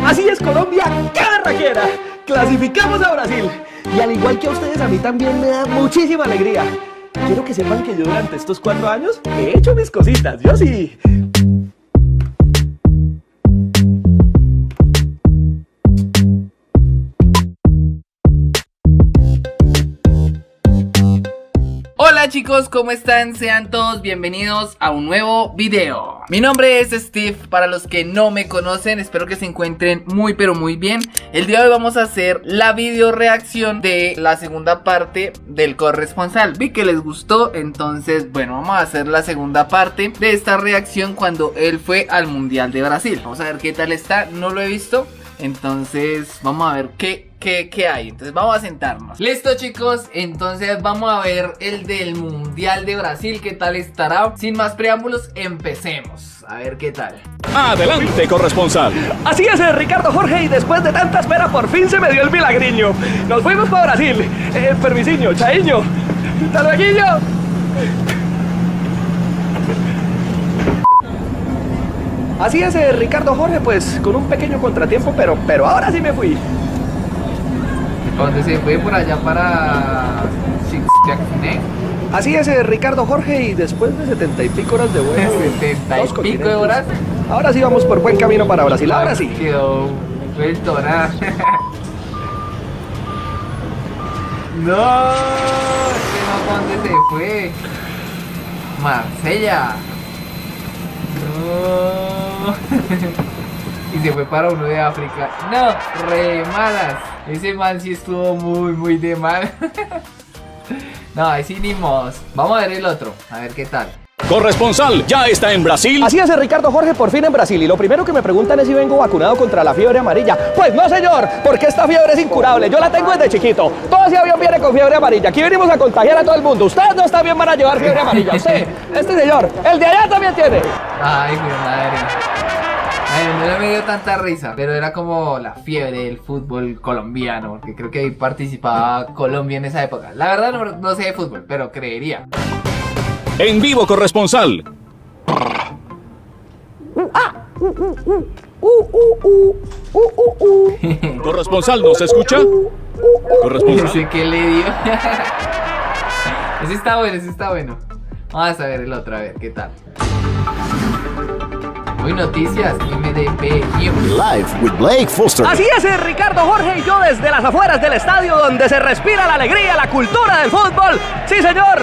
Así es Colombia, ¡qué berraquera! Clasificamos a Brasil. Y al igual que a ustedes, a mí también me da muchísima alegría. Quiero que sepan que yo durante estos 4 años he hecho mis cositas, yo sí. Hola chicos, ¿cómo están? Sean todos bienvenidos a un nuevo video. Mi nombre es Steve, para los que no me conocen, espero que se encuentren muy pero muy bien. El día de hoy vamos a hacer la video reacción de la segunda parte del corresponsal. Vi que les gustó, entonces bueno, vamos a hacer la segunda parte de esta reacción cuando él fue al Mundial de Brasil. Vamos a ver qué tal está, no lo he visto, entonces vamos a ver qué hay. Entonces vamos a sentarnos. Listo chicos, entonces vamos a ver el del Mundial de Brasil, qué tal estará. Sin más preámbulos, empecemos a ver qué tal. Adelante, corresponsal. Así es, Ricardo Jorge, y después de tanta espera por fin se me dio el milagriño. Nos fuimos para Brasil. Permisiño, chaiño. Hasta luego. Así es, Ricardo Jorge, pues con un pequeño contratiempo, pero ahora sí me fui. ¿Dónde se fue? Por allá para Chixchiaxne. Así es, Ricardo Jorge, y después de 70 y pico horas de vuelo, 70 y pico de horas. Ahora sí vamos por buen camino para Brasil, ahora sí. Quedó vuelto, ¿verdad? No, este no, ¿dónde se fue? Marsella. No. Y se fue para uno de África. No, re malas. Ese man sí estuvo muy de mal. No, ahí sí ni modos. Vamos a ver el otro, a ver qué tal. Corresponsal, ¿ya está en Brasil? Así es, Ricardo Jorge, por fin en Brasil. Y lo primero que me preguntan es si vengo vacunado contra la fiebre amarilla. Pues no, señor, porque esta fiebre es incurable. Yo la tengo desde chiquito. Todo ese avión viene con fiebre amarilla. Aquí venimos a contagiar a todo el mundo. Ustedes no también van a llevar fiebre amarilla. Usted, este señor, el de allá también tiene. Ay, mi madre. Ay, no me dio tanta risa, pero era como la fiebre del fútbol colombiano, porque creo que ahí participaba Colombia en esa época. La verdad no sé de fútbol, pero creería. En vivo, corresponsal. Corresponsal, ¿nos escucha? Corresponsal. No sé qué le dio. Ese está bueno, ese está bueno. Vamos a ver el otro, a ver qué tal. Hoy noticias, MDP News. Live with Blake Foster. Así es, Ricardo Jorge, y yo desde las afueras del estadio donde se respira la alegría, la cultura del fútbol. Sí, señor.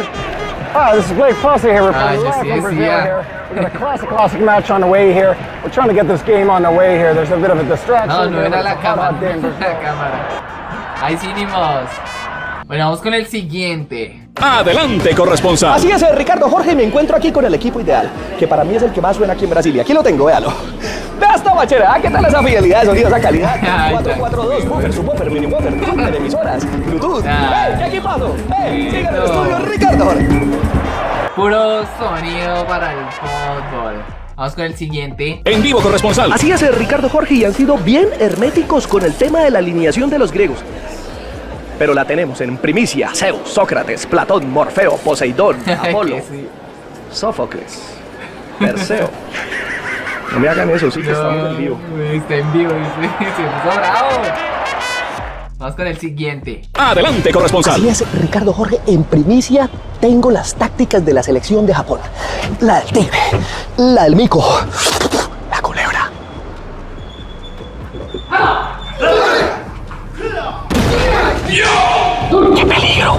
Hi, this is Blake Foster here. We're Ah, live yo from sí Brazil decía. here. We got a classic match on the way here. We're trying to get this game on the way here. There's a bit of a distraction. No, no here, era but la it's a hot, cámara, hot day in Brazil. la cámara. Ahí sí ni modos. Bueno, vamos con el siguiente. Adelante, corresponsal. Así es, Ricardo Jorge, y me encuentro aquí con el equipo ideal, que para mí es el que más suena aquí en Brasil. Y aquí lo tengo, véalo. Vea esta bachera, ¿qué tal esa fidelidad de sonido, esa calidad? Ay, 442, buffer, subwoofer, mini buffer, triple de emisoras, Bluetooth. Ay. ¡Qué equipazo! Sigue en el No. estudio, Ricardo Jorge. Puro sonido para el fútbol. Vamos con el siguiente. En vivo, corresponsal. Así es, Ricardo Jorge, y han sido bien herméticos con el tema de la alineación de los griegos. Pero la tenemos en primicia: Zeus, Sócrates, Platón, Morfeo, Poseidón, Apolo, Que sí. Sófocles, Perseo. No me hagan eso, sí, que estamos en vivo. Está en vivo, se puso bravo. Vamos con el siguiente. Adelante, corresponsal. Así es, Ricardo Jorge, en primicia tengo las tácticas de la selección de Japón. La del tigre, la del mico, la culebra. ¡Qué peligro!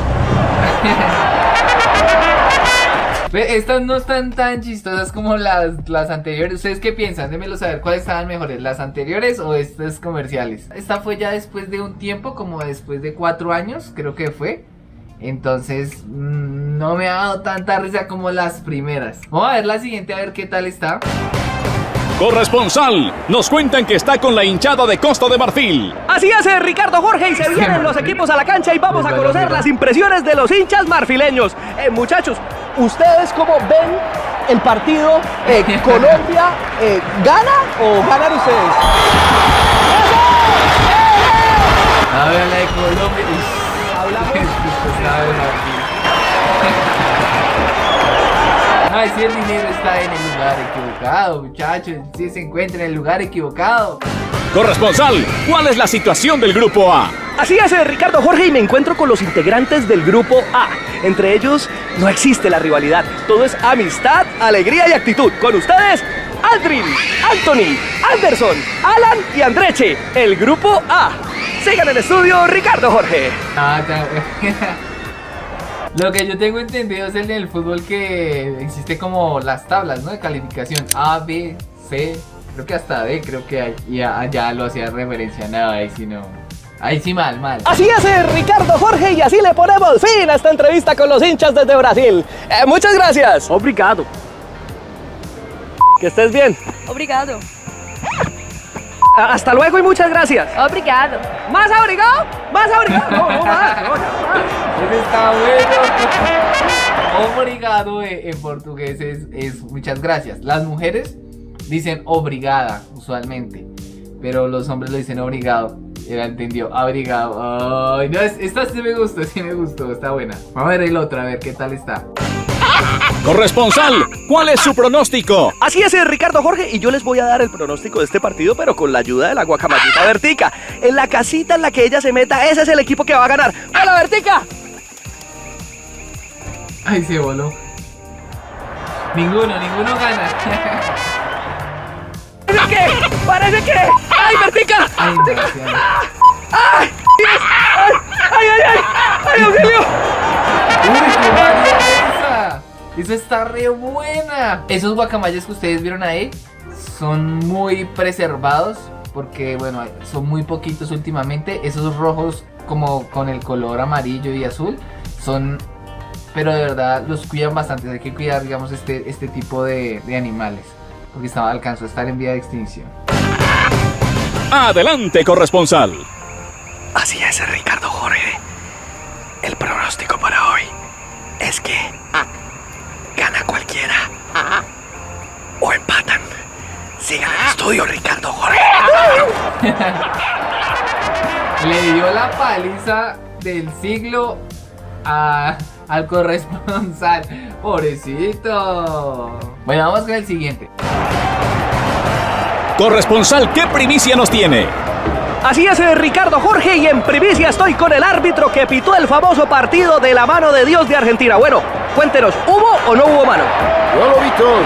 Estas no están tan chistosas como las anteriores. ¿Ustedes qué piensan? Déjenmelo saber cuáles estaban mejores, las anteriores o estas comerciales. Esta fue ya después de un tiempo, como después de 4 años, creo que fue. Entonces no me ha dado tanta risa como las primeras. Vamos a ver la siguiente, a ver qué tal está. Corresponsal, nos cuentan que está con la hinchada de Costa de Marfil. Así es, Ricardo Jorge, y se vienen los equipos a la cancha y vamos a conocer las impresiones de los hinchas marfileños. Muchachos, ¿ustedes cómo ven el partido? ¿Colombia gana o ganan ustedes? A ver la de Colombia. Hablamos. Ay, si el dinero está en el lugar equivocado, muchachos, si se encuentra en el lugar equivocado. Corresponsal, ¿cuál es la situación del grupo A? Así es, Ricardo Jorge, y me encuentro con los integrantes del grupo A. Entre ellos no existe la rivalidad, todo es amistad, alegría y actitud. Con ustedes, Aldrin, Anthony, Anderson, Alan y Andreche, el grupo A. Sigan en el estudio, Ricardo Jorge. Lo que yo tengo entendido es el del fútbol que existe como las tablas, ¿no? De calificación A, B, C, creo que hasta D, creo que hay. Y allá lo hacía referencia, no, ahí sí no. Ahí sí mal. Así es, Ricardo Jorge, y así le ponemos fin a esta entrevista con los hinchas desde Brasil. Muchas gracias. Obrigado. Que estés bien. Obrigado. Hasta luego y muchas gracias. Obrigado. ¿Más abrigado? ¿Más abrigado? No más. No, Ese está bueno. Obrigado en portugués es muchas gracias. Las mujeres dicen obrigada usualmente, pero los hombres lo dicen obrigado. Era entendió, abrigado. Ay, no, esta sí me gustó, está buena. Vamos a ver el otro, a ver qué tal está. Corresponsal, ¿cuál es su pronóstico? Así es, Ricardo Jorge, y yo les voy a dar el pronóstico de este partido, pero con la ayuda de la guacamayita Vertica. En la casita en la que ella se meta, ese es el equipo que va a ganar. ¡Hola, Vertica! Ay, se voló. Ninguno gana. ¡Parece que! ¡Ay, Vertica! Ay, no, sí, ¡Ay! ¡Ay, auxilio! ¡Uy, qué variedad esa! Esa está re buena. Esos guacamayas que ustedes vieron ahí son muy preservados porque, bueno, son muy poquitos últimamente. Esos rojos como con el color amarillo y azul son, pero de verdad los cuidan bastante. Hay que cuidar, digamos, este tipo de animales porque alcanzó a estar en vía de extinción. Adelante, corresponsal. Así es, Ricardo Jorge. El pronóstico para hoy es que gana cualquiera o empatan. Sigan el estudio, Ricardo Jorge. Le dio la paliza del siglo al corresponsal. Pobrecito. Bueno, vamos con el siguiente. Corresponsal, ¿qué primicia nos tiene? Así es, Ricardo Jorge, y en primicia estoy con el árbitro que pitó el famoso partido de la mano de Dios de Argentina. Bueno, cuéntenos, ¿hubo o no hubo mano? Yo lo vi todo.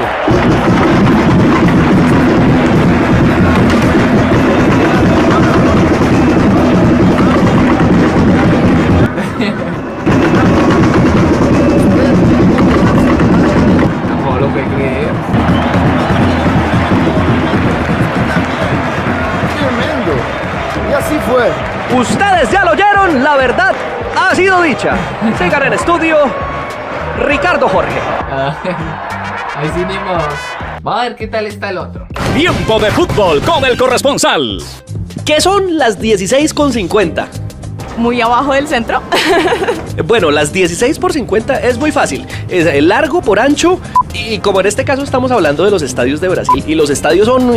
No lo que creer. Tremendo. Y así fue. Ustedes ya lo oyeron, la verdad ha sido dicha. Sigan en estudio, Ricardo Jorge. Ahí sí ni modo. Vamos a ver qué tal está el otro. Tiempo de fútbol con el corresponsal. ¿Qué son las 16,50? Muy abajo del centro. Bueno, las 16 por 50 es muy fácil. Es el largo por ancho. Y como en este caso estamos hablando de los estadios de Brasil, y los estadios son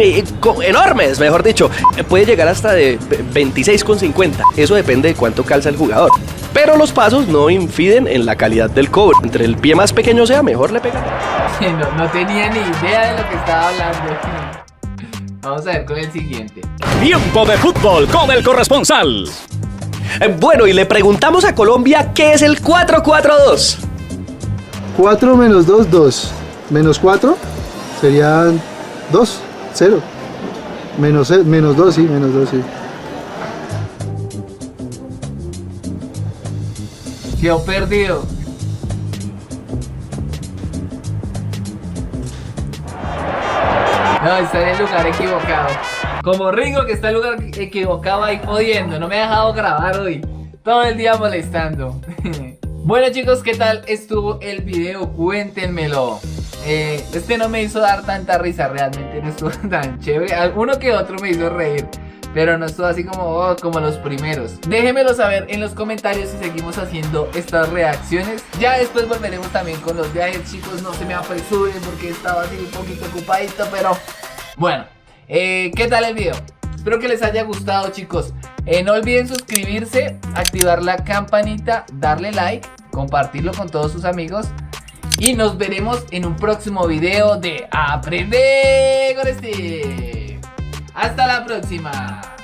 enormes, mejor dicho, puede llegar hasta de 26,50. Eso depende de cuánto calza el jugador. Pero los pasos no infiden en la calidad del cobre. Entre el pie más pequeño sea, mejor le pega. No tenía ni idea de lo que estaba hablando. Vamos a ver con el siguiente. Tiempo de fútbol con el corresponsal. Bueno, y le preguntamos a Colombia qué es el 4-4-2. 4 menos 2, 2. Menos 4 serían 2, 0. Menos 2, sí, menos 2, sí. Quedó perdido. No, está en el lugar equivocado. Como Ringo que está en el lugar equivocado ahí jodiendo. No me ha dejado grabar hoy. Todo el día molestando. Bueno, chicos, ¿qué tal estuvo el video? Cuéntenmelo. Este no me hizo dar tanta risa. Realmente no estuvo tan chévere. Uno que otro me hizo reír, pero no estuvo así como los primeros. Déjenmelo saber en los comentarios si seguimos haciendo estas reacciones. Ya después volveremos también con los viajes, chicos. No se me apresuren porque estaba así un poquito ocupadito, pero bueno. ¿Qué tal el video? Espero que les haya gustado, chicos. No olviden suscribirse, activar la campanita, darle like, compartirlo con todos sus amigos. Y nos veremos en un próximo video de Aprender con Steve. Hasta la próxima.